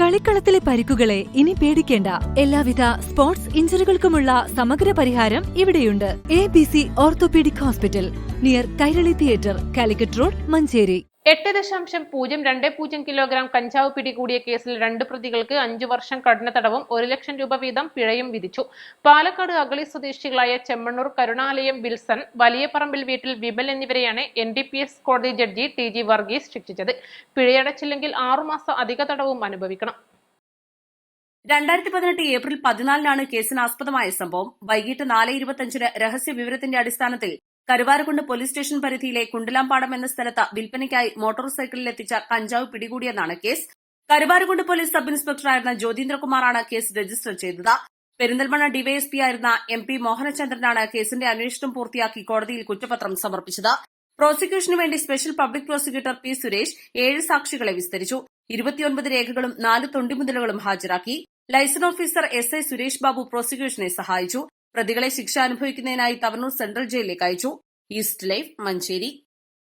കളിക്കളത്തിലെ പരിക്കുകളെ ഇനി പേടിക്കേണ്ട. എല്ലാവിധ സ്പോർട്സ് ഇഞ്ചുറികൾക്കുമുള്ള സമഗ്ര പരിഹാരം ഇവിടെയുണ്ട്. ABC orthopaedic hospital, near Kairali theatre, Calicut road, Manjeri. 8.020 kilogram കഞ്ചാവ് പിടികൂടിയ കേസിൽ 2 പ്രതികൾക്ക് 5 വർഷം കഠിന തടവും 1 ലക്ഷം രൂപ വീതം പിഴയും വിധിച്ചു. പാലക്കാട് അഗളി സ്വദേശികളായ ചെമ്മണ്ണൂർ കരുണാലയം വിൽസൺ, വലിയപറമ്പിൽ വീട്ടിൽ വിമൽ എന്നിവരെയാണ് NDPS കോടതി ജഡ്ജി TG വർഗീസ് ശിക്ഷിച്ചത്. പിഴയടച്ചില്ലെങ്കിൽ 6 മാസം അധിക തടവും അനുഭവിക്കണം. 2018 ഏപ്രിൽ 14-നാണ് കേസിനാസ്പദമായ സംഭവം. വൈകിട്ട് 4:25-ന് രഹസ്യ വിവരത്തിന്റെ അടിസ്ഥാനത്തിൽ കരുവാരക്കുണ്ട് പോലീസ് സ്റ്റേഷൻ പരിധിയിലെ കുണ്ടലാംപാടം എന്ന സ്ഥലത്ത് വിൽപ്പനയ്ക്കായി മോട്ടോർ സൈക്കിളിൽ എത്തിച്ച കഞ്ചാവ് പിടികൂടിയെന്നാണ് കേസ്. കരുവാരക്കുണ്ട് പോലീസ് സബ് ഇൻസ്പെക്ടറായിരുന്ന ജ്യോതീന്ദ്രകുമാറാണ് കേസ് രജിസ്റ്റർ ചെയ്തത്. പെരിന്തൽമണ്ണ ഡിവൈഎസ്പി ആയിരുന്ന MP മോഹനചന്ദ്രനാണ് കേസിന്റെ അന്വേഷണം പൂർത്തിയാക്കി കോടതിയിൽ കുറ്റപത്രം സമർപ്പിച്ചത്. പ്രോസിക്യൂഷനു വേണ്ടി special public prosecutor P. Suresh 7 സാക്ഷികളെ വിസ്തരിച്ചു. 29 രേഖകളും 4 തൊണ്ടിമുതലുകളും ഹാജരാക്കി. Liaison officer SI Suresh Babu പ്രോസിക്യൂഷനെ സഹായിച്ചു. പ്രതികളെ ശിക്ഷ അനുഭവിക്കുന്നതിനായി തവനൂർ സെൻട്രൽ ജയിലിലേക്ക് അയച്ചു. East live, Manjeri.